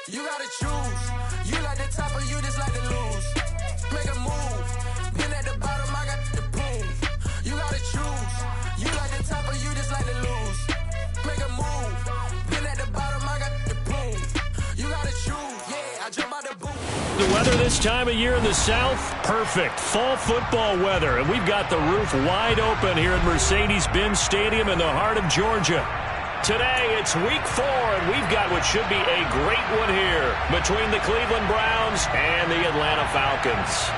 You gotta choose. You like the top or you just like to lose. Make a move. Been at the bottom, I got the prove. You gotta choose. You like the top or you just like to lose. Make a move. Been at the bottom, I got the prove. You gotta choose. Yeah, I jump out the booth. The weather this time of year in the South, perfect. Fall football weather, and we've got the roof wide open here at Mercedes-Benz Stadium in the heart of Georgia. Today, it's week 4, and we've got what should be a great one here between the Cleveland Browns and the Atlanta Falcons.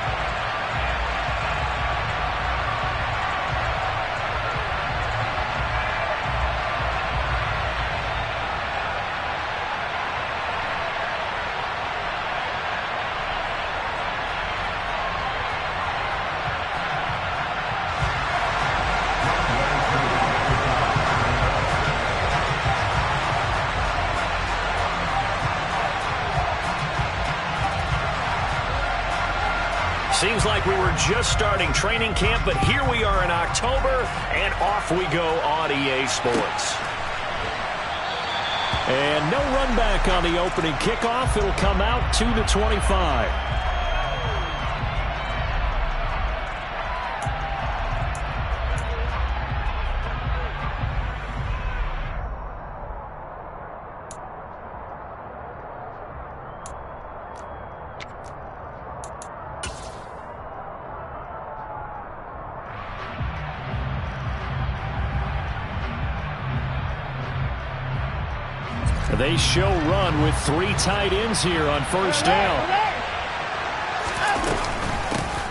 Seems like we were just starting training camp, but here we are in October, and off we go on EA Sports. And no run back on the opening kickoff. It'll come out to the 25. They show run with 3 tight ends here on first down.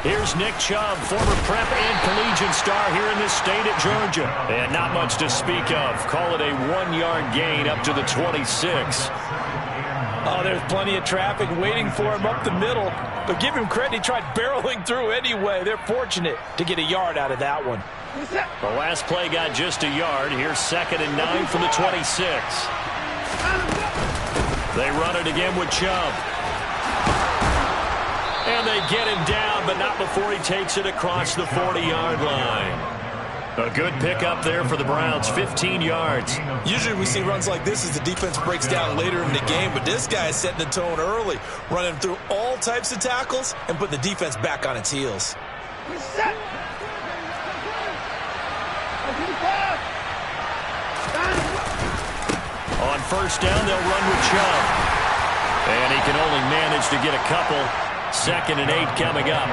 Here's Nick Chubb, former prep and collegiate star here in this state at Georgia. And not much to speak of. Call it a 1-yard gain up to the 26. Oh, there's plenty of traffic waiting for him up the middle. But give him credit, he tried barreling through anyway. They're fortunate to get a yard out of that one. The last play got just a yard. Here's 2nd and 9 from the 26. They run it again with Chubb. And they get him down, but not before he takes it across the 40-yard line. A good pickup there for the Browns, 15 yards. Usually we see runs like this as the defense breaks down later in the game, but this guy is setting the tone early, running through all types of tackles and putting the defense back on its heels. On first down, they'll run with Chubb. And he can only manage to get a couple. 2nd and 8 coming up.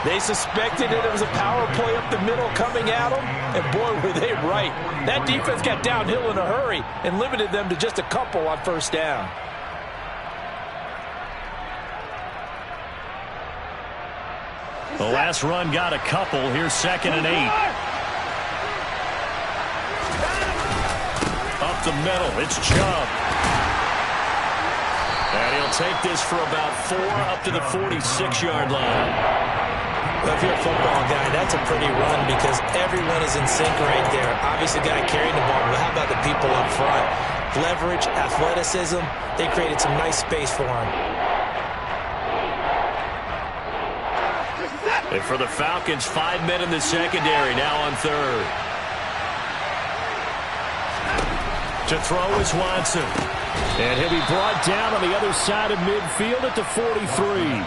They suspected that it was a power play up the middle coming at them, and boy, were they right. That defense got downhill in a hurry and limited them to just a couple on first down. The last run got a couple. Here's 2nd and 8. Up the middle, it's Chubb. And he'll take this for about 4 up to the 46-yard line. Well, if you're a football guy, that's a pretty run because everyone is in sync right there. Obviously, the guy carrying the ball, but how about the people up front? Leverage, athleticism, they created some nice space for him. And for the Falcons, 5 men in the secondary, now on 3rd. To throw is Watson. And he'll be brought down on the other side of midfield at the 43.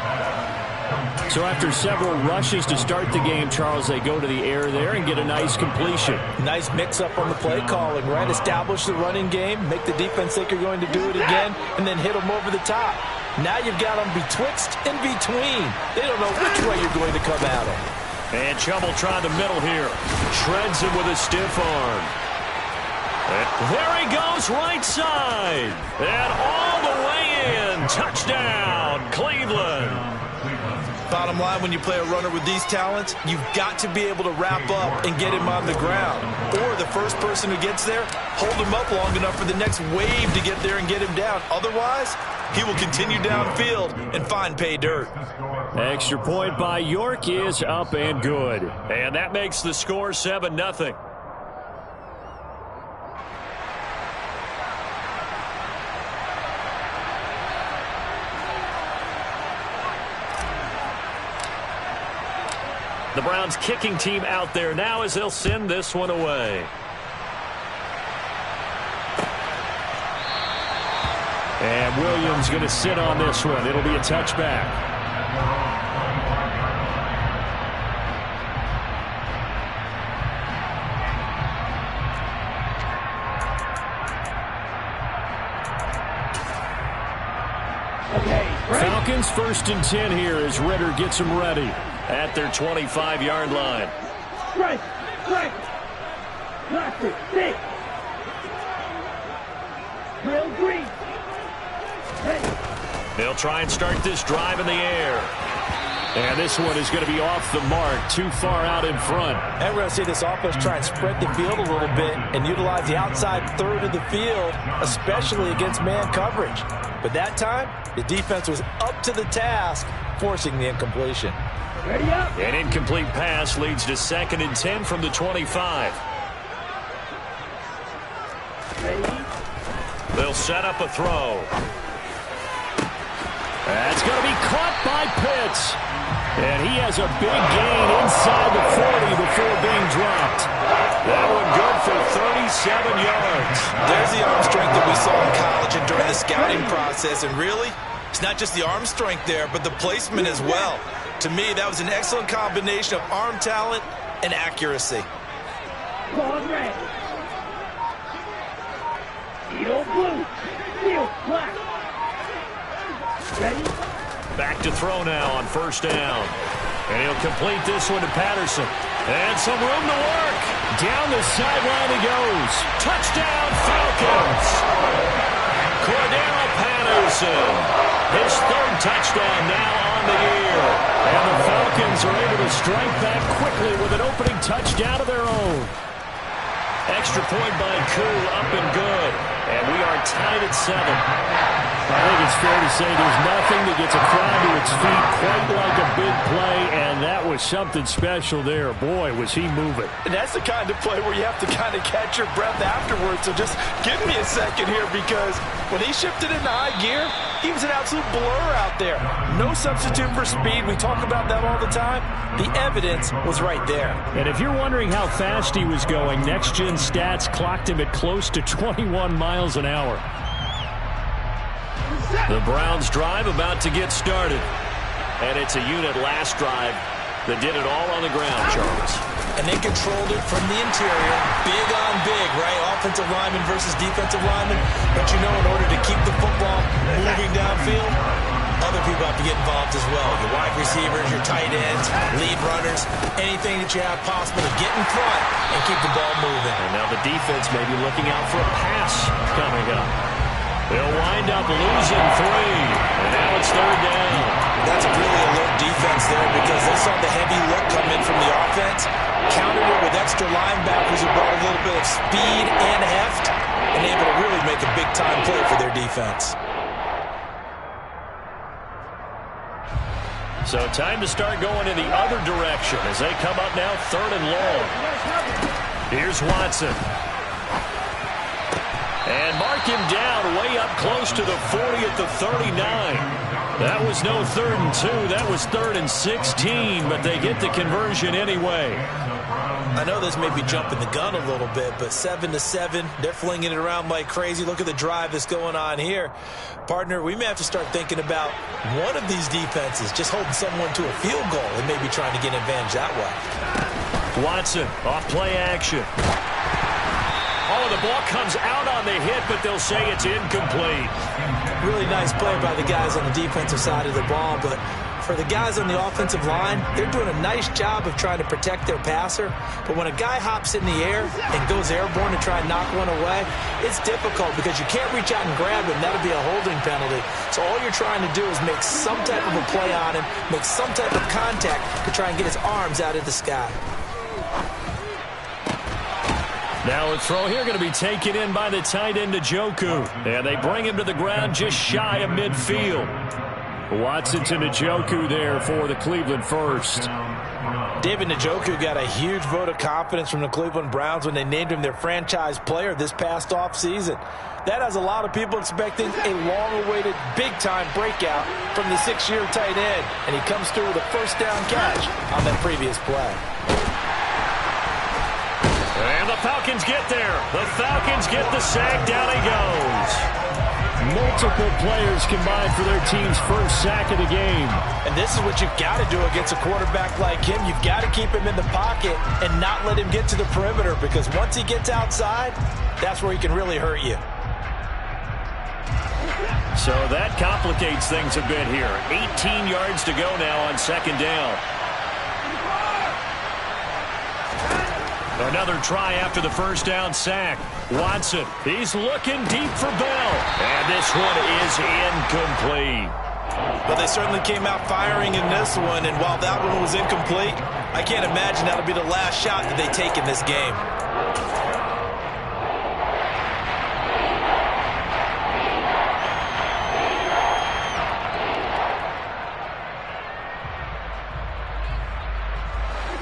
So after several rushes to start the game, Charles, they go to the air there and get a nice completion. Nice mix-up on the play calling, right? Establish the running game, make the defense think you're going to do it again, and then hit them over the top. Now you've got them betwixt and between. They don't know which way you're going to come at them. And Chubb will try the middle here. Shreds him with a stiff arm. There he goes, right side. And all the way in. Touchdown, Cleveland. Bottom line, when you play a runner with these talents, you've got to be able to wrap up and get him on the ground. Or the first person who gets there, hold him up long enough for the next wave to get there and get him down. Otherwise, he will continue downfield and find pay dirt. Extra point by York is up and good. And that makes the score 7-0. The Browns kicking team out there now as they'll send this one away. And Williams going to sit on this one. It'll be a touchback. Falcons 1st and 10 here as Ritter gets them ready at their 25-yard line. Strike, strike, plastic, stick, drill green. They'll try and start this drive in the air. And this one is going to be off the mark, too far out in front. And we're going to see this offense try and spread the field a little bit and utilize the outside third of the field, especially against man coverage. But that time, the defense was up to the task, forcing the incompletion. Ready up. An incomplete pass leads to 2nd and 10 from the 25. Ready. They'll set up a throw. That's going to be caught by Pitts. And he has a big gain inside the 40 before being dropped. That one good for 37 yards. There's the arm strength that we saw in college and during the scouting process. And really, it's not just the arm strength there, but the placement as well. To me, that was an excellent combination of arm talent and accuracy. Ball red. Eagle blue. Field black. Ready? Back to throw now on 1st down. And he'll complete this one to Patterson. And some room to work. Down the sideline he goes. Touchdown, Falcons. Cordero Patterson. His 3rd touchdown now on the year. And the Falcons are able to strike back quickly with an opening touchdown of their own. Extra point by Koo, up and good. And we are tied at 7. I think it's fair to say there's nothing that gets a crowd to its feet quite like a big play, and that was something special there. Boy, was he moving. And that's the kind of play where you have to kind of catch your breath afterwards. So just give me a second here, because when he shifted into high gear, he was an absolute blur out there. No substitute for speed. We talk about that all the time. The evidence was right there. And if you're wondering how fast he was going, Next Gen Stats clocked him at close to 21 miles an hour. The Browns drive about to get started. And it's a unit last drive that did it all on the ground, Charles. And they controlled it from the interior. Big on big, right? Offensive lineman versus defensive lineman. But you know, in order to keep the football moving downfield, other people have to get involved as well. Your wide receivers, your tight ends, lead runners, anything that you have possible to get in front and keep the ball moving. And now the defense may be looking out for a pass coming up. They'll wind up losing 3. And now it's 3rd down. That's a really alert defense there, because they saw the heavy look come in from the offense, countered it with extra linebackers who brought a little bit of speed and heft, and able to really make a big-time play for their defense. So time to start going in the other direction as they come up now 3rd and long. Here's Watson. And mark him down way up close to the 40 at the 39. That was no 3rd and 2. That was 3rd and 16, but they get the conversion anyway. I know this may be jumping the gun a little bit, but 7-7, they're flinging it around like crazy. Look at the drive that's going on here. Partner, we may have to start thinking about one of these defenses just holding someone to a field goal and maybe trying to get an advantage that way. Watson off play action. Oh, the ball comes out on the hit, but they'll say it's incomplete. Really nice play by the guys on the defensive side of the ball, but for the guys on the offensive line, they're doing a nice job of trying to protect their passer. But when a guy hops in the air and goes airborne to try and knock one away, it's difficult because you can't reach out and grab him. That'll be a holding penalty. So all you're trying to do is make some type of a play on him, make some type of contact to try and get his arms out of the sky. Now a throw here going to be taken in by the tight end Njoku. And they bring him to the ground just shy of midfield. Watson to Njoku there for the Cleveland first. David Njoku got a huge vote of confidence from the Cleveland Browns when they named him their franchise player this past offseason. That has a lot of people expecting a long-awaited, big-time breakout from the 6-year tight end. And he comes through with a first-down catch on that previous play. And the Falcons get there. The Falcons get the sack. Down he goes. Multiple players combined for their team's first sack of the game. And this is what you've got to do against a quarterback like him. You've got to keep him in the pocket and not let him get to the perimeter, because once he gets outside, that's where he can really hurt you. So that complicates things a bit here. 18 yards to go now on second down. Another try after the first down sack. Watson, he's looking deep for Bell. And this one is incomplete. But they certainly came out firing in this one, and while that one was incomplete, I can't imagine that'll be the last shot that they take in this game.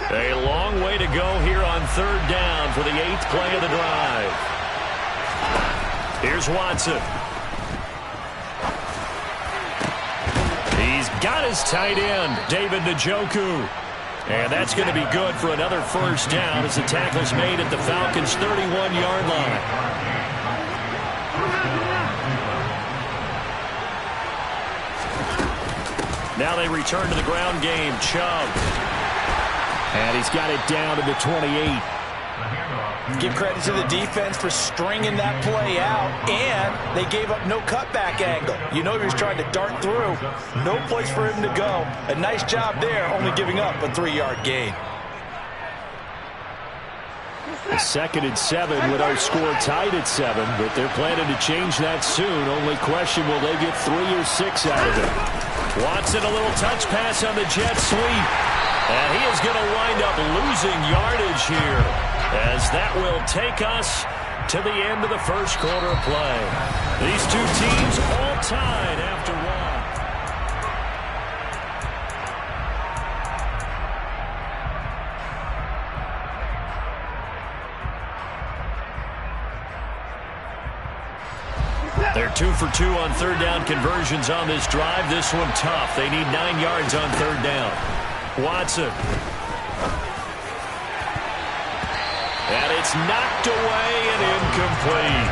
A long way to go here on third down for the 8th play of the drive. Here's Watson. He's got his tight end, David Njoku. And that's going to be good for another first down as the tackle's made at the Falcons' 31-yard line. Now they return to the ground game. Chubb. And he's got it down to the 28. Give credit to the defense for stringing that play out, and they gave up no cutback angle. You know he was trying to dart through. No place for him to go. A nice job there, only giving up a 3-yard gain. A 2nd and 7 with our score tied at 7, but they're planning to change that soon. Only question, will they get 3 or 6 out of it? Watson, a little touch pass on the jet sweep. And he is going to wind up losing yardage here, as that will take us to the end of the first quarter of play. These two teams all tied after one. They're 2 for 2 on third down conversions on this drive. This one tough. They need 9 yards on third down. Watson. And it's knocked away and incomplete.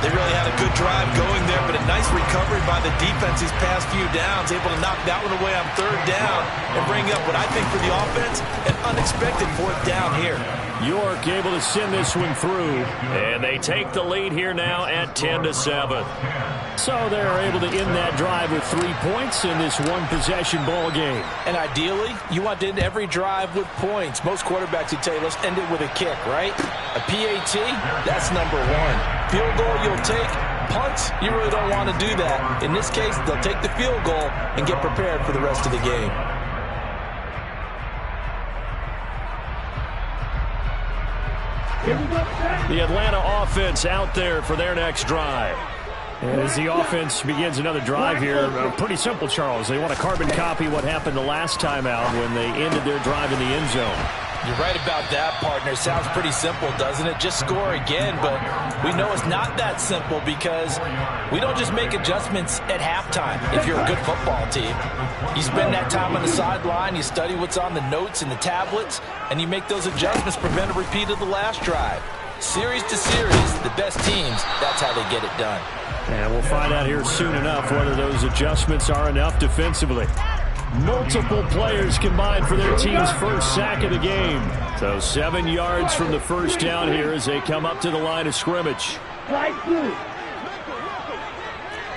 They really had a good drive going there, but a nice recovery by the defense these past few downs, able to knock that one away on third down and bring up what I think for the offense, an unexpected 4th down here. York able to send this one through, and they take the lead here now at 10-7. So they're able to end that drive with 3 points in this one-possession ball game. And ideally, you want to end every drive with points. Most quarterbacks would tell you, let's end it with a kick, right? A PAT, that's number 1. Field goal, you'll take. Punts, you really don't want to do that. In this case, they'll take the field goal and get prepared for the rest of the game. The Atlanta offense out there for their next drive. As the offense begins another drive here, pretty simple, Charles. They want to carbon copy what happened the last time out when they ended their drive in the end zone. You're right about that, partner. Sounds pretty simple, doesn't it? Just score again, but we know it's not that simple because we don't just make adjustments at halftime if you're a good football team. You spend that time on the sideline, you study what's on the notes and the tablets, and you make those adjustments, prevent a repeat of the last drive. Series to series, the best teams, that's how they get it done. And we'll find out here soon enough whether those adjustments are enough defensively. Multiple players combined for their team's first sack of the game. So 7 yards from the first down here as they come up to the line of scrimmage. Flag blue.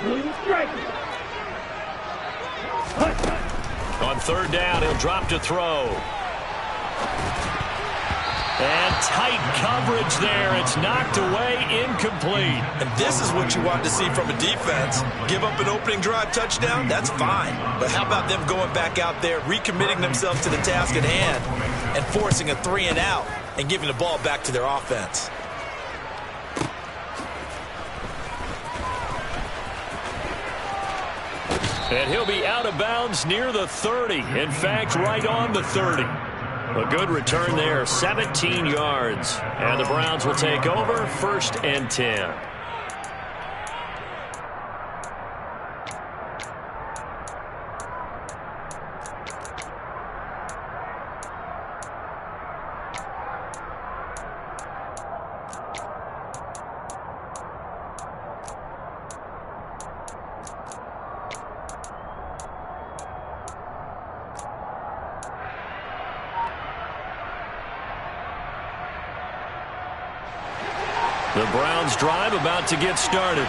Blue striker. On third down, he'll drop to throw. And tight coverage there. It's knocked away, incomplete. And this is what you want to see from a defense. Give up an opening drive touchdown, that's fine. But how about them going back out there, recommitting themselves to the task at hand, and forcing a 3-and-out and giving the ball back to their offense. And he'll be out of bounds near the 30. In fact, right on the 30. A good return there, 17 yards. And the Browns will take over, 1st and 10. The Browns drive about to get started.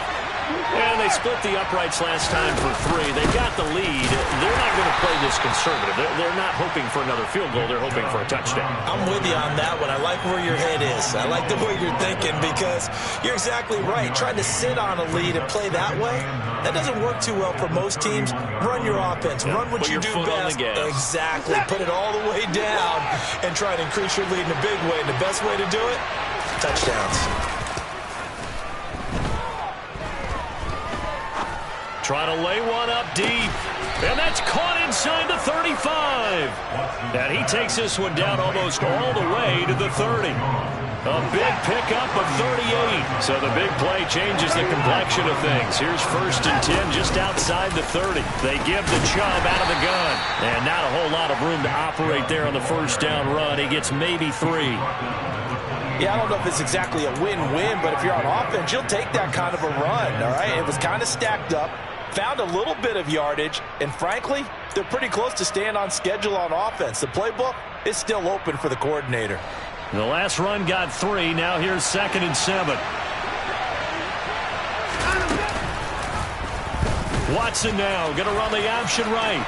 And they split the uprights last time for 3. They got the lead. They're not going to play this conservative. They're not hoping for another field goal. They're hoping for a touchdown. I'm with you on that one. I like where your head is. I like the way you're thinking because you're exactly right. Trying to sit on a lead and play that way, that doesn't work too well for most teams. Run your offense. Run what you do best. Exactly. Put it all the way down and try to increase your lead in a big way. And the best way to do it, touchdowns. Trying to lay one up deep. And that's caught inside the 35. And he takes this one down almost all the way to the 30. A big pickup of 38. So the big play changes the complexion of things. Here's 1st and 10 just outside the 30. They give the Chubb out of the gun. And not a whole lot of room to operate there on the first down run. He gets maybe 3. Yeah, I don't know if it's exactly a win-win, but if you're on offense, you'll take that kind of a run, all right? It was kind of stacked up. Found a little bit of yardage, and frankly, they're pretty close to staying on schedule on offense. The playbook is still open for the coordinator. The last run got 3. Now here's 2nd and 7. Watson now going to run the option right.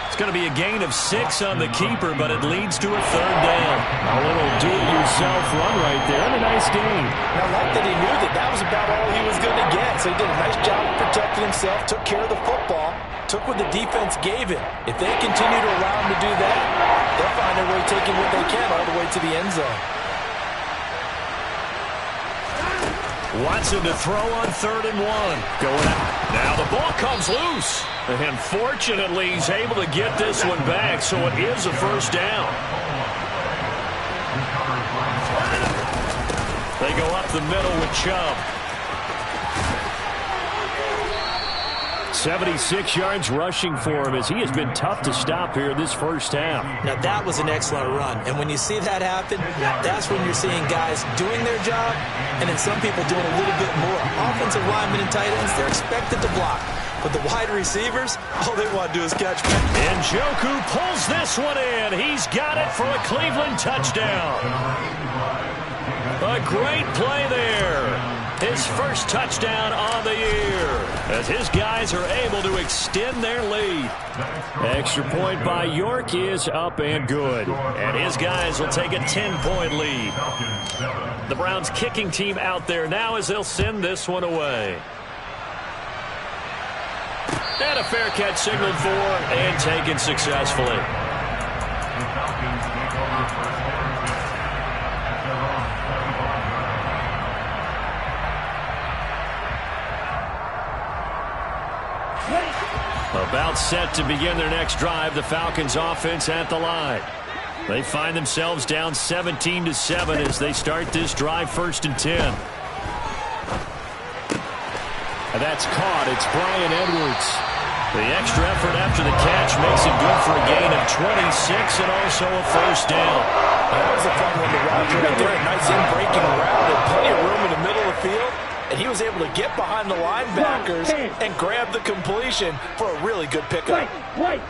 It's going to be a gain of 6 on the keeper, but it leads to a 3rd down. A little do-it-yourself run right there, and a nice gain. And I like that he knew that was about all he was going to get. So he did a nice job of protecting himself, took care of the football, took what the defense gave him. If they continue to allow him to do that, they'll find their way taking what they can all the way to the end zone. Watson to throw on 3rd and 1. Going out. Now the ball comes loose. And fortunately, he's able to get this one back, so it is a 1st down. They go up the middle with Chubb. 76 yards rushing for him as he has been tough to stop here this first half. Now that was an excellent run, and when you see that happen, that's when you're seeing guys doing their job and then some people doing a little bit more. Offensive linemen and tight ends, they're expected to block. But the wide receivers, all they want to do is catch. And Njoku pulls this one in. He's got it for a Cleveland touchdown. A great play there. His first touchdown on the year as his guys are able to extend their lead. Extra point by York is up and good. And his guys will take a 10-point lead. The Browns kicking team out there now as they'll send this one away. And a fair catch signaled for and taken successfully. About set to begin their next drive, the Falcons offense at the line. They find themselves down 17-7 as they start this drive 1st and 10. And that's caught. It's Bryan Edwards. The extra effort after the catch makes it good for a gain of 26 and also a 1st down. That was a fun one to watch right there. A nice in-breaking route and plenty of room in the middle of the field. And he was able to get behind the linebackers and grab the completion for a really good pickup. Wait.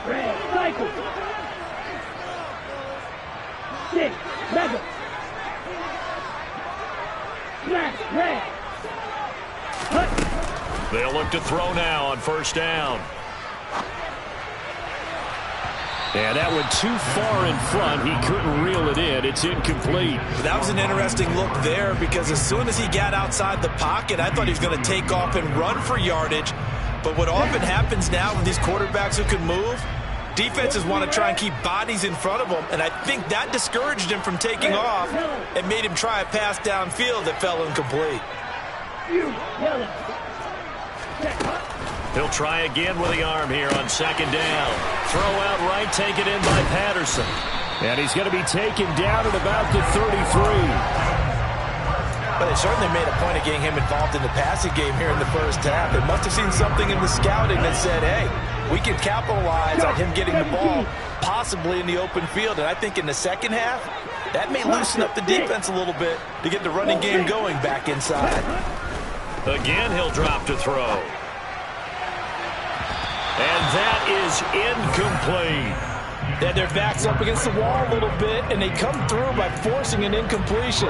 Red, cycle. 6, mega. Black, red. They'll look to throw now on 1st down. And that went too far in front. He couldn't reel it in. It's incomplete. That was an interesting look there because as soon as he got outside the pocket, I thought he was going to take off and run for yardage. But what often happens now with these quarterbacks who can move, defenses want to try and keep bodies in front of them, and I think that discouraged him from taking off and made him try a pass downfield that fell incomplete. He'll try again with the arm here on 2nd down. Throw out right, take it in by Patterson. And he's going to be taken down at about the 33. But they certainly made a point of getting him involved in the passing game here in the first half. They must have seen something in the scouting that said, hey, we can capitalize on him getting the ball possibly in the open field. And I think in the second half, that may loosen up the defense a little bit to get the running game going back inside. Again, he'll drop to throw. And that is incomplete. And their back's up against the wall a little bit, and they come through by forcing an incompletion.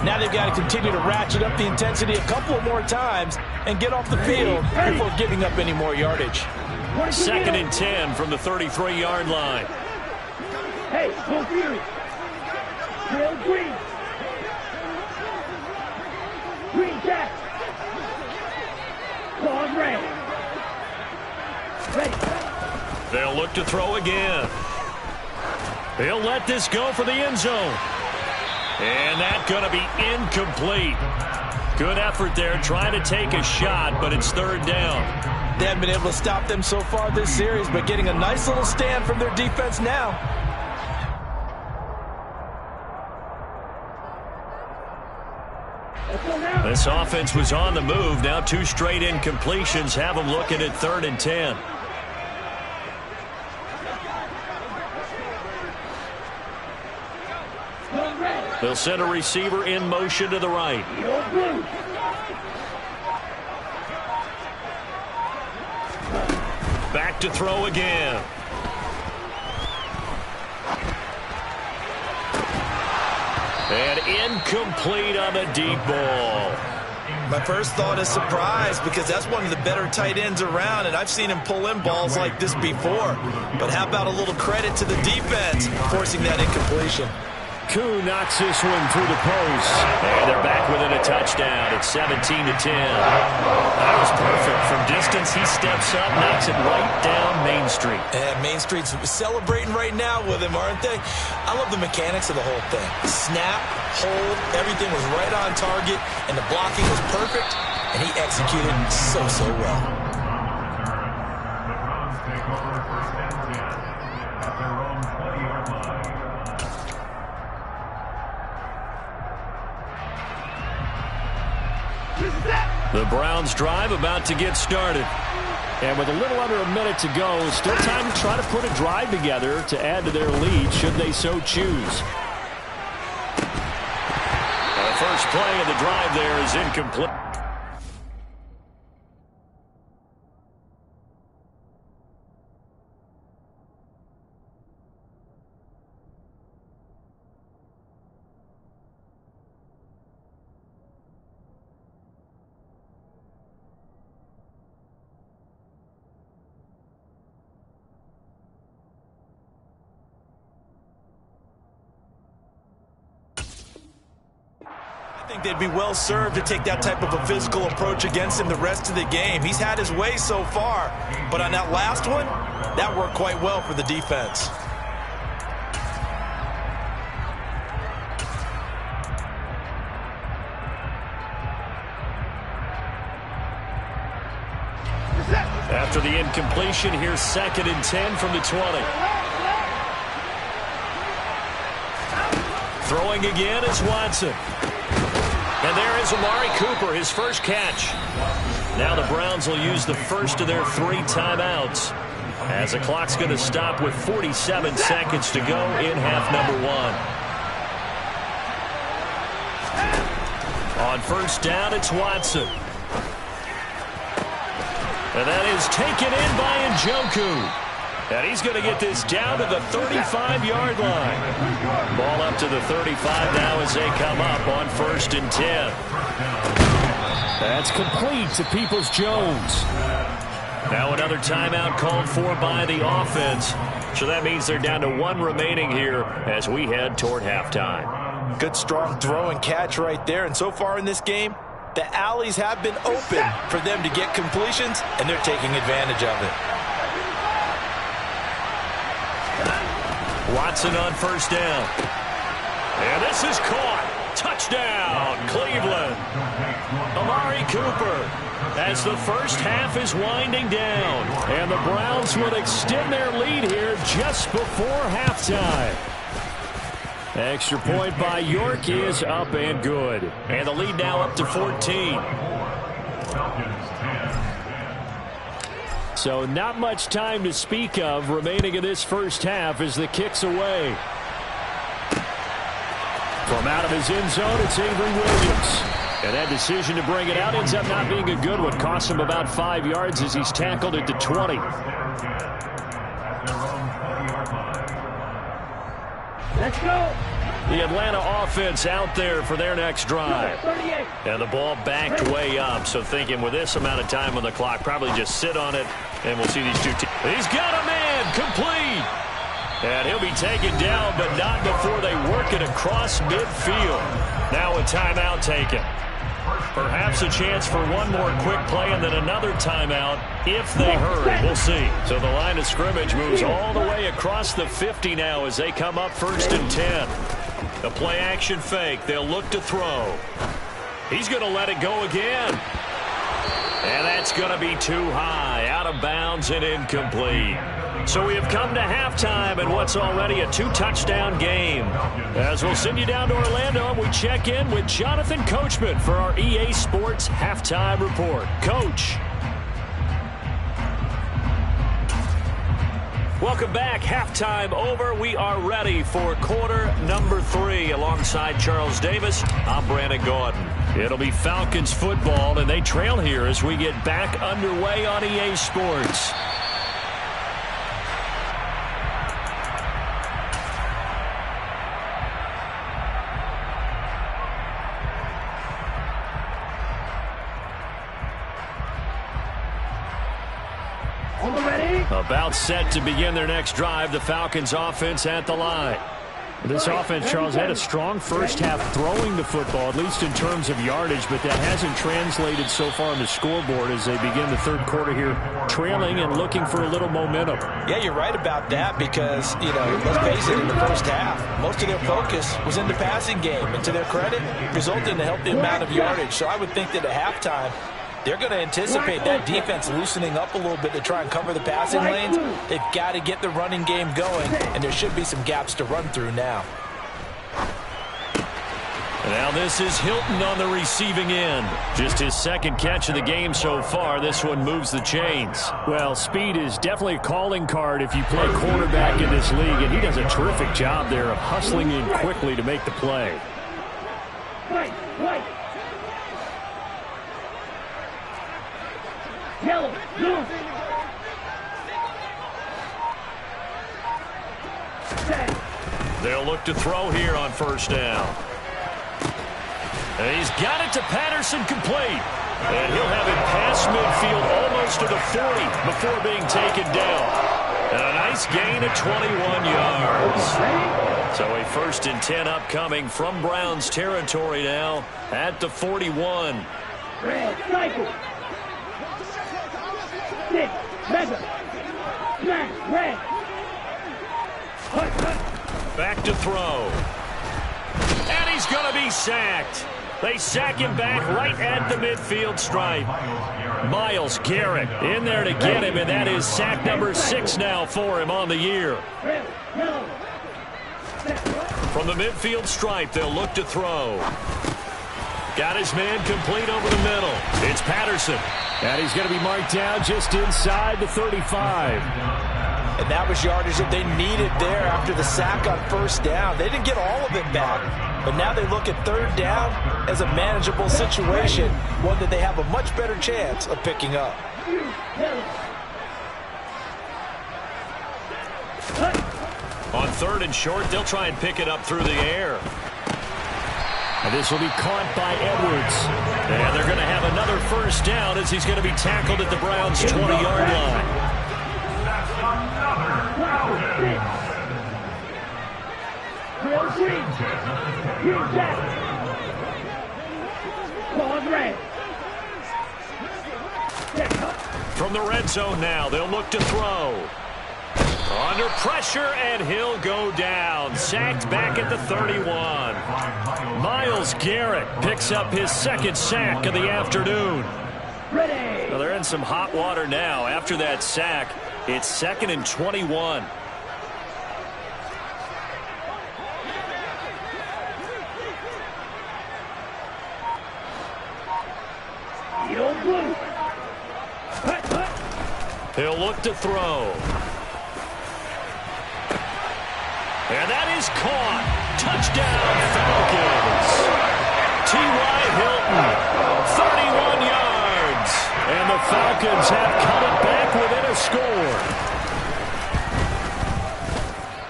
Now they've got to continue to ratchet up the intensity a couple of more times and get off the field before giving up any more yardage. 2nd and 10 from the 33-yard line. Hey, go Fury. Drill green. Green jack. Claws red. Ready. They'll look to throw again. He'll let this go for the end zone. And that's going to be incomplete. Good effort there trying to take a shot, but it's 3rd down. They haven't been able to stop them so far this series, but getting a nice little stand from their defense now. This offense was on the move. Now 2 straight incompletions have them looking at 3rd and 10. They'll send a receiver in motion to the right. Back to throw again. And incomplete on the deep ball. My first thought is surprise, because that's one of the better tight ends around, and I've seen him pull in balls like this before. But how about a little credit to the defense forcing that incompletion? Koo knocks this one through the post. And they're back within a touchdown. It's 17-10. That was perfect. From distance, he steps up, knocks it right down Main Street. And Main Street's celebrating right now with him, aren't they? I love the mechanics of the whole thing. Snap, hold, everything was right on target, and the blocking was perfect, and he executed so well. The Browns drive about to get started. And with a little under a minute to go, still time to try to put a drive together to add to their lead should they so choose. The first play of the drive there is incomplete. I think they'd be well served to take that type of a physical approach against him the rest of the game. He's had his way so far, but on that last one, that worked quite well for the defense. After the incompletion, here's 2nd and 10 from the 20. Throwing again is Watson. And there is Amari Cooper, his first catch. Now the Browns will use the first of their 3 timeouts, as the clock's going to stop with 47 seconds to go in half number 1. On first down, it's Watson. And that is taken in by Njoku. And he's going to get this down to the 35-yard line. Ball up to the 35 now as they come up on 1st and 10. That's complete to Peoples-Jones. Now another timeout called for by the offense. So that means they're down to 1 remaining here as we head toward halftime. Good, strong throw and catch right there. And so far in this game, the alleys have been open for them to get completions, and they're taking advantage of it. Watson on first down. And this is caught. Touchdown, Cleveland. Amari Cooper as the first half is winding down. And the Browns will extend their lead here just before halftime. Extra point by York is up and good. And the lead now up to 14. So not much time to speak of remaining in this first half as the kick's away. From out of his end zone, it's Avery Williams. And that decision to bring it out ends up not being a good one. Cost him about 5 yards as he's tackled at the 20. Let's go. The Atlanta offense out there for their next drive. 38. And the ball backed way up. So thinking with this amount of time on the clock, probably just sit on it, and we'll see these two teams. He's got a man complete. And he'll be taken down, but not before they work it across midfield. Now a timeout taken. Perhaps a chance for one more quick play and then another timeout if they hurry. We'll see. So the line of scrimmage moves all the way across the 50 now as they come up 1st and 10. A play action fake. They'll look to throw. He's going to let it go again. And that's going to be too high. Out of bounds and incomplete. So we have come to halftime in what's already a 2-touchdown game. As we'll send you down to Orlando, and we check in with Jonathan Coachman for our EA Sports Halftime Report. Coach. Welcome back. Halftime over. We are ready for quarter number 3. Alongside Charles Davis, I'm Brandon Gordon. It'll be Falcons football, and they trail here as we get back underway on EA Sports. About set to begin their next drive, the Falcons offense at the line. This offense, Charles, had a strong first half throwing the football, at least in terms of yardage, but that hasn't translated so far on the scoreboard as they begin the third quarter here, trailing and looking for a little momentum. Yeah, you're right about that because, let's face it, in the first half, most of their focus was in the passing game, and to their credit, resulted in a healthy amount of yardage. So I would think that at halftime, they're going to anticipate that defense loosening up a little bit to try and cover the passing lanes. They've got to get the running game going, and there should be some gaps to run through now. Now this is Hilton on the receiving end. Just his second catch of the game so far. This one moves the chains. Well, speed is definitely a calling card if you play quarterback in this league, and he does a terrific job there of hustling in quickly to make the play. White. Yellow, blue. They'll look to throw here on first down. And he's got it to Patterson, complete. And he'll have it past midfield almost to the 40 before being taken down. And a nice gain of 21 yards. So a 1st and 10 upcoming from Browns territory now at the 41. Red, cycle. Six, mega, smash, red. Back to throw. And he's going to be sacked. They sack him back right at the midfield stripe. Myles Garrett in there to get him, and that is sack number 6 now for him on the year. From the midfield stripe, they'll look to throw. Got his man complete over the middle. It's Patterson. And he's going to be marked down just inside the 35. And that was yardage that they needed there after the sack on first down. They didn't get all of it back, but now they look at third down as a manageable situation, one that they have a much better chance of picking up. On 3rd and short, they'll try and pick it up through the air. And this will be caught by Edwards. And they're going to have another first down as he's going to be tackled at the Browns' 20-yard line. From the red zone now, they'll look to throw. Under pressure, and he'll go down. Sacked back at the 31. Myles Garrett picks up his 2nd sack of the afternoon. Well, they're in some hot water now. After that sack, it's 2nd and 21. He'll look to throw. And that is caught. Touchdown, Falcons. T.Y. Hilton, 31 yards. And the Falcons have cut it back within a score.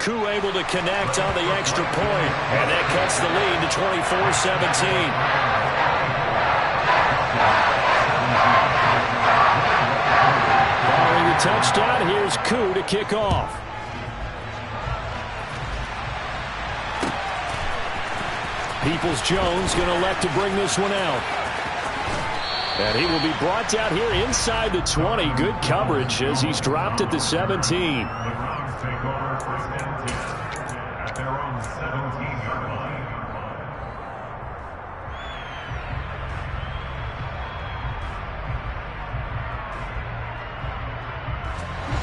Koo able to connect on the extra point. And that cuts the lead to 24-17. Following the touchdown, here's Koo to kick off. Peoples-Jones going to elect to bring this one out. And he will be brought down here inside the 20. Good coverage as he's dropped at the 17.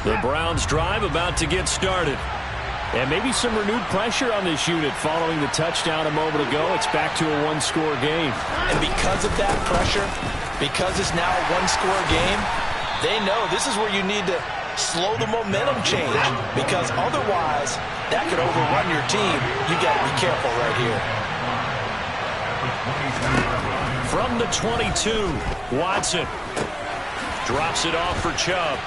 The Browns drive about to get started. And maybe some renewed pressure on this unit following the touchdown a moment ago. It's back to a one-score game. And because of that pressure, because it's now a one-score game, they know this is where you need to slow the momentum change. Because otherwise, that could overrun your team. You got to be careful right here. From the 22, Watson drops it off for Chubb.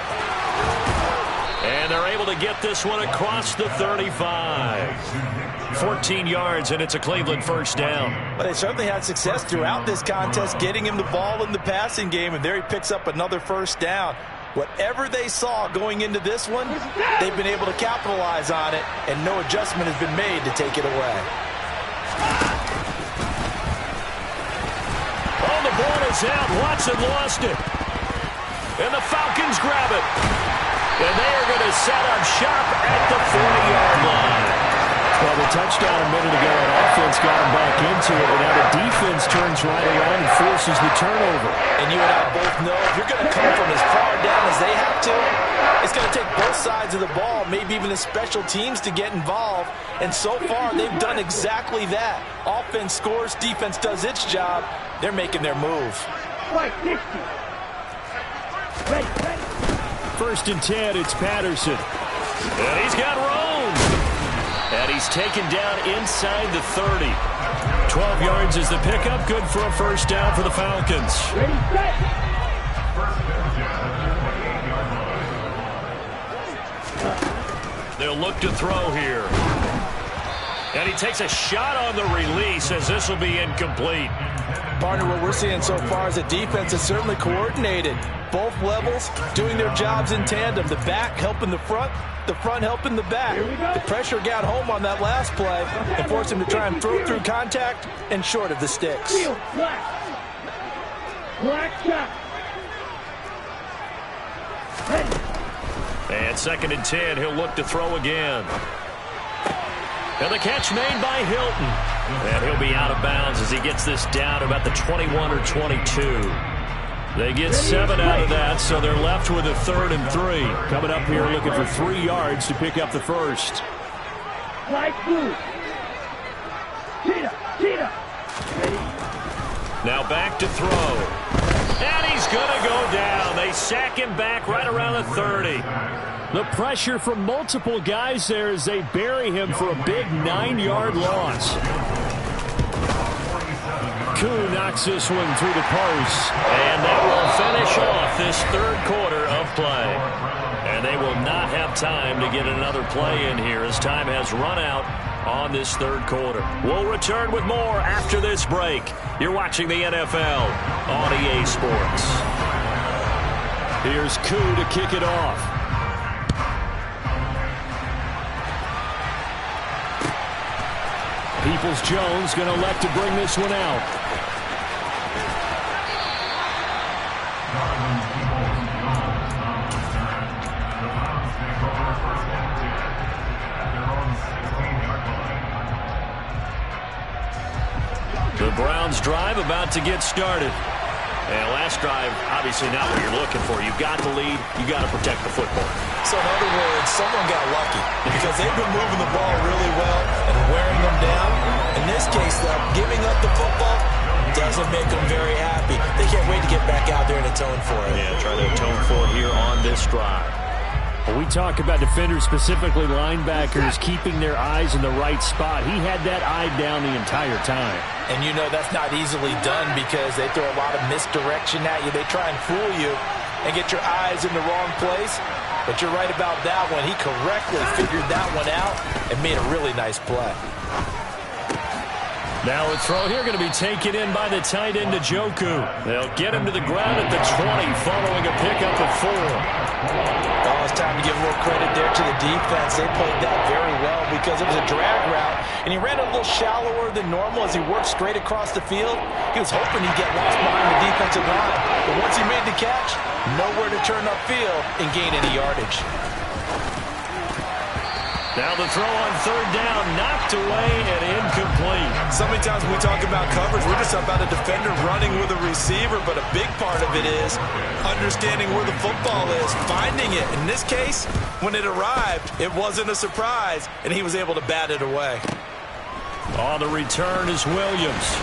And they're able to get this one across the 35. 14 yards, and it's a Cleveland first down. But they certainly had success throughout this contest, getting him the ball in the passing game, and there he picks up another first down. Whatever they saw going into this one, they've been able to capitalize on it, and no adjustment has been made to take it away. Oh, the ball is out. Watson lost it. And the Falcons grab it. And they are going to set up shop at the 40-yard line. Well, the touchdown a minute ago on offense got him back into it, and now the defense turns right around and forces the turnover. And you and I both know if you're going to come from as far down as they have to, it's going to take both sides of the ball, maybe even the special teams to get involved. And so far, they've done exactly that. Offense scores, defense does its job. They're making their move. Right, 60. Ready. First and 10, it's Patterson. And he's got room. And he's taken down inside the 30. 12 yards is the pickup. Good for a first down for the Falcons. Ready, set. They'll look to throw here. And he takes a shot on the release as this will be incomplete. Partner, what we're seeing so far is the defense is certainly coordinated. Both levels doing their jobs in tandem. The back helping the front helping the back. The pressure got home on that last play and forced him to try and throw through contact and short of the sticks. Black shot. And second and 10, he'll look to throw again. And the catch made by Hilton. And he'll be out of bounds as he gets this down about the 21 or 22. They get 7 out of that, so they're left with a 3rd and 3. Coming up here looking for 3 yards to pick up the first. Light blue. Cheetah. Ready. Now back to throw. And he's going to go down. They sack him back right around the 30. The pressure from multiple guys there as they bury him for a big 9-yard loss. Koo knocks this one through the post. And that will finish off this third quarter of play. And they will not have time to get another play in here as time has run out on this third quarter. We'll return with more after this break. You're watching the NFL on EA Sports. Here's Koo to kick it off. Peoples-Jones going to elect to bring this one out. The Browns drive about to get started. And last drive, obviously not what you're looking for. You've got the lead. You've got to protect the football. So in other words, someone got lucky because they've been moving the ball really well and wearing them down. In this case, though, giving up the football doesn't make them very happy. They can't wait to get back out there and atone for it. Yeah, try to atone for it here on this drive. When we talk about defenders, specifically linebackers, keeping their eyes in the right spot, he had that eye down the entire time. And you know that's not easily done because they throw a lot of misdirection at you. They try and fool you and get your eyes in the wrong place. But you're right about that one. He correctly figured that one out and made a really nice play. Now a throw here going to be taken in by the tight end, Njoku. They'll get him to the ground at the 20 following a pickup of 4. Oh, it's time to give a little credit there to the defense. They played that very well because it was a drag route, and he ran a little shallower than normal as he worked straight across the field. He was hoping he'd get lost behind the defensive line, but once he made the catch, nowhere to turn upfield and gain any yardage. Now the throw on 3rd down, knocked away and incomplete. So many times when we talk about coverage, we're just about a defender running with a receiver, but a big part of it is understanding where the football is, finding it. In this case, when it arrived, it wasn't a surprise, and he was able to bat it away. On the return is Williams.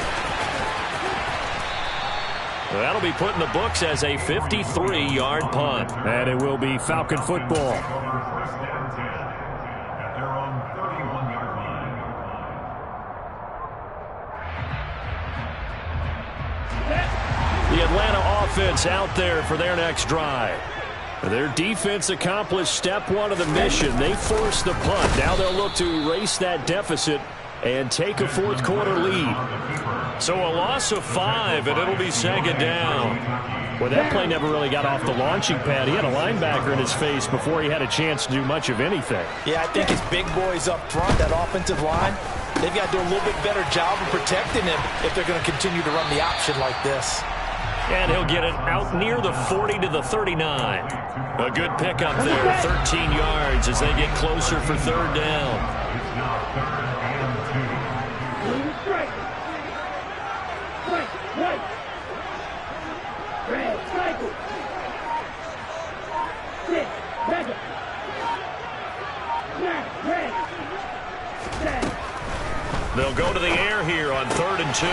That'll be put in the books as a 53-yard punt. And it will be Falcon football. The Atlanta offense out there for their next drive. Their defense accomplished step 1 of the mission. They forced the punt. Now they'll look to erase that deficit and take a 4th quarter lead. So a loss of 5, and it'll be 2nd down. Well, that play never really got off the launching pad. He had a linebacker in his face before he had a chance to do much of anything. Yeah, I think his big boys up front, that offensive line, they've got to do a little bit better job of protecting him if they're going to continue to run the option like this. And he'll get it out near the 40 to the 39. A good pickup there, 13 yards as they get closer for 3rd down. Strike. Right. Red, cycle. 6, back up. Snap, red. Set. They'll go to the air here on 3rd and 2.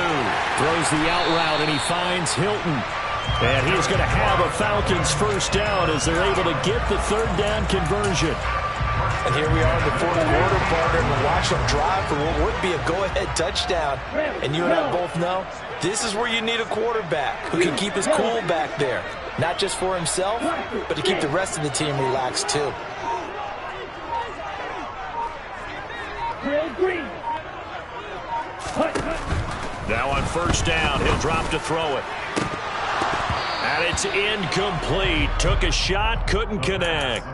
Throws the out route, and he finds Hilton. And he's going to have a Falcons 1st down as they're able to get the 3rd down conversion. And here we are in the 4th quarter, partner, and we'll watch them drive for what would be a go-ahead touchdown. And you and I both know this is where you need a quarterback who can keep his cool back there. Not just for himself, but to keep the rest of the team relaxed too. Green. Now on 1st down, he'll drop to throw it. And it's incomplete. Took a shot, couldn't connect.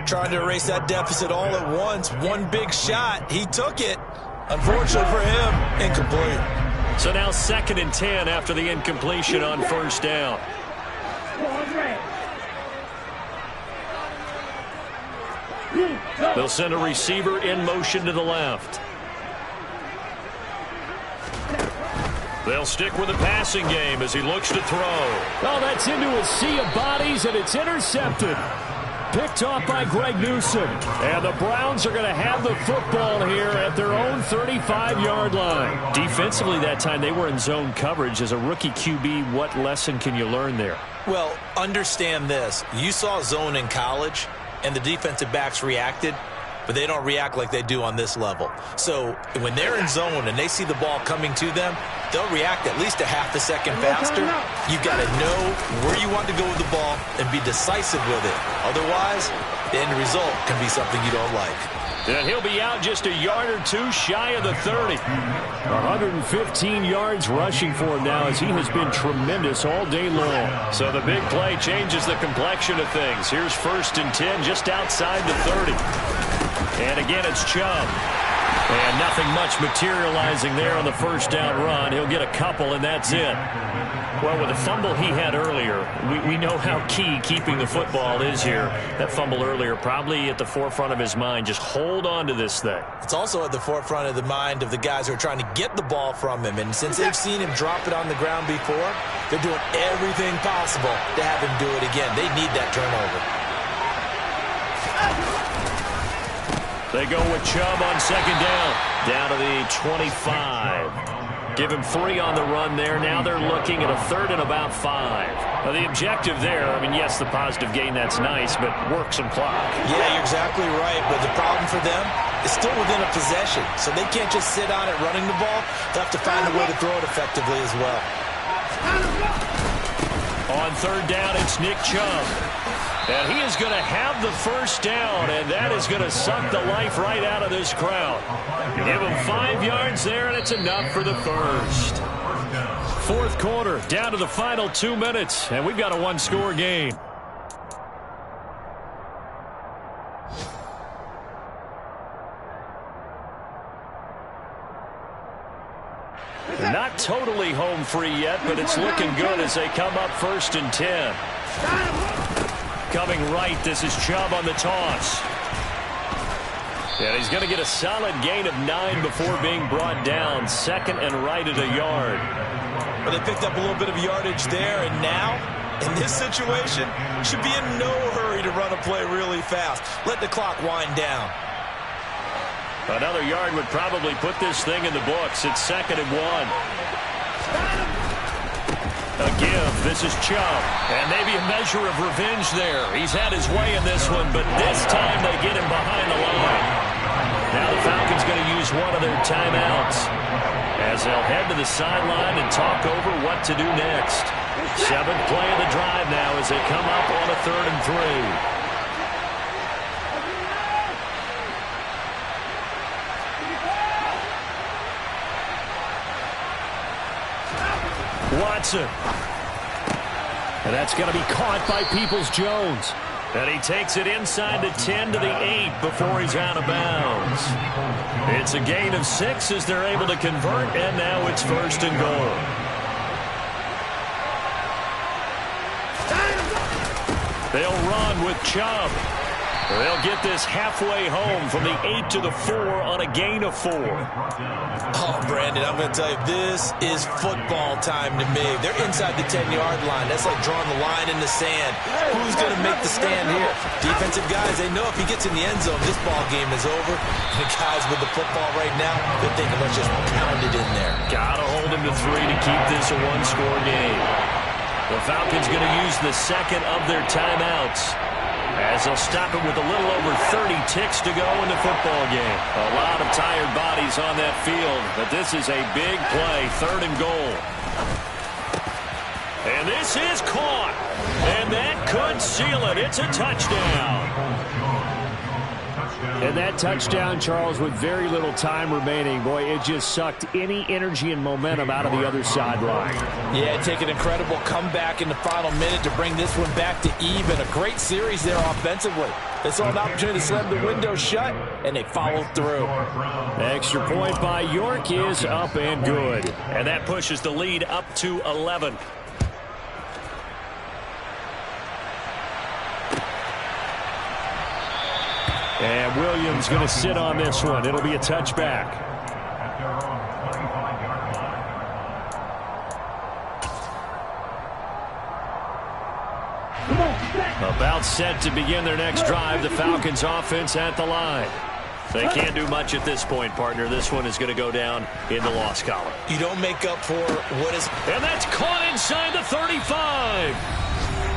Trying to erase that deficit all at once. One big shot. He took it. Unfortunately for him, incomplete. So now 2nd and 10 after the incompletion on 1st down. They'll send a receiver in motion to the left. They'll stick with the passing game as he looks to throw. Oh, that's into a sea of bodies, and it's intercepted. Picked off by Greg Newsome. And the Browns are going to have the football here at their own 35-yard line. Defensively that time, they were in zone coverage. As a rookie QB, what lesson can you learn there? Well, understand this. You saw zone in college, and the defensive backs reacted, but they don't react like they do on this level. So when they're in zone and they see the ball coming to them, they'll react at least a half a second faster. You've got to know where you want to go with the ball and be decisive with it. Otherwise, the end result can be something you don't like. And he'll be out just a yard or 2 shy of the 30. 115 yards rushing for him now as he has been tremendous all day long. So the big play changes the complexion of things. Here's 1st and 10 just outside the 30. And again, it's Chubb. And nothing much materializing there on the 1st down run. He'll get a couple, and that's it. Well, with the fumble he had earlier, we know how key keeping the football is here. That fumble earlier probably at the forefront of his mind. Just hold on to this thing. It's also at the forefront of the mind of the guys who are trying to get the ball from him. And since they've seen him drop it on the ground before, they're doing everything possible to have him do it again. They need that turnover. They go with Chubb on 2nd down. Down to the 25. Give him 3 on the run there. Now they're looking at a 3rd and about 5. Now, the objective there, I mean, yes, the positive gain, that's nice, but work some clock. Yeah, you're exactly right. But the problem for them is still within a possession. So they can't just sit on it running the ball. They'll have to find a way to throw it effectively as well. On 3rd down, it's Nick Chubb. And he is going to have the first down, and that is going to suck the life right out of this crowd. Give him 5 yards there, and it's enough for the first. 4th quarter, down to the final 2 minutes, and we've got a 1-score game. Not totally home free yet, but it's looking good as they come up 1st and 10. Coming right, this is Chubb on the toss. And he's going to get a solid gain of 9 before being brought down. 2nd and right at a yard. Well, they picked up a little bit of yardage there, and now, in this situation, should be in no hurry to run a play really fast. Let the clock wind down. Another yard would probably put this thing in the books. It's 2nd and 1. A give. This is Chubb. And maybe a measure of revenge there. He's had his way in this one, but this time they get him behind the line. Now the Falcons going to use one of their timeouts as they'll head to the sideline and talk over what to do next. 7th play of the drive now as they come up on a 3rd and 3. Watson. And that's going to be caught by Peoples-Jones. And he takes it inside the 10 to the 8 before he's out of bounds. It's a gain of 6 as they're able to convert, and now it's 1st and goal. They'll run with Chubb. They'll get this halfway home from the 8 to the 4 on a gain of 4. Oh, Brandon, I'm going to tell you, this is football time to me. They're inside the 10-yard line. That's like drawing the line in the sand. Who's going to make the stand here? Defensive guys, they know if he gets in the end zone, this ball game is over. The guys with the football right now, they're thinking, let's just pound it in there. Got to hold him to 3 to keep this a 1-score game. The Falcons going to use the 2nd of their timeouts, as they'll stop it with a little over 30 ticks to go in the football game. A lot of tired bodies on that field, but this is a big play, 3rd and goal. And this is caught, and that could seal it. It's a touchdown. And that touchdown, Charles, with very little time remaining, boy, it just sucked any energy and momentum out of the other sideline. Yeah, take an incredible comeback in the final minute to bring this one back to even. A great series there offensively. They saw an opportunity to slam the window shut, and they followed through. Extra point by York is up and good. And that pushes the lead up to 11. And Williams going to sit on this one. It'll be a touchback. About set to begin their next drive. The Falcons offense at the line. They can't do much at this point, partner. This one is going to go down in the loss column. You don't make up for what is... And that's caught inside the 35.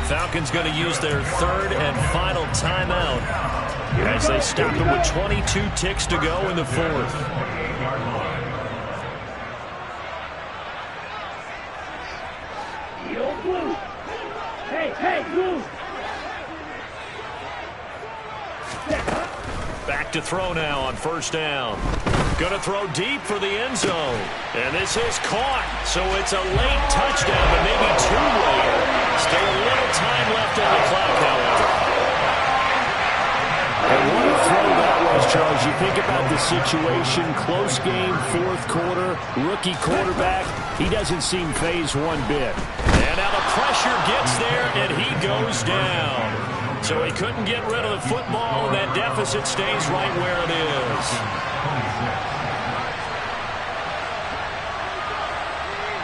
Falcons going to use their 3rd and final timeout as they stop him with 22 ticks to go in the 4th. Hey, move! Back to throw now on 1st down. Going to throw deep for the end zone. And this is caught. So it's a late touchdown, but maybe 2 later. Still a little time left on the clock, however. And what a throw that was, Charles. You think about the situation, close game, 4th quarter, rookie quarterback. He doesn't seem phased one bit. And now the pressure gets there, and he goes down. So he couldn't get rid of the football, and that deficit stays right where it is.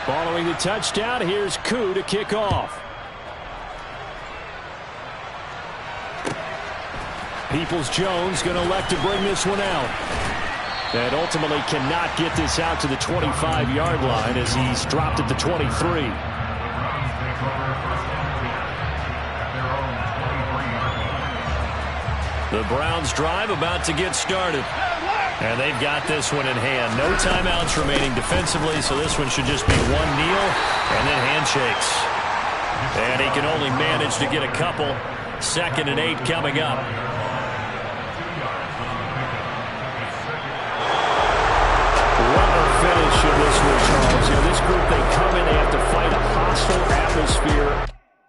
Following the touchdown, here's Koo to kick off. Peoples-Jones going to elect to bring this one out. And ultimately cannot get this out to the 25-yard line as he's dropped at the 23. The Browns drive about to get started. And they've got this one in hand. No timeouts remaining defensively, so this one should just be one kneel and then handshakes. And he can only manage to get a couple. 2nd and 8 coming up.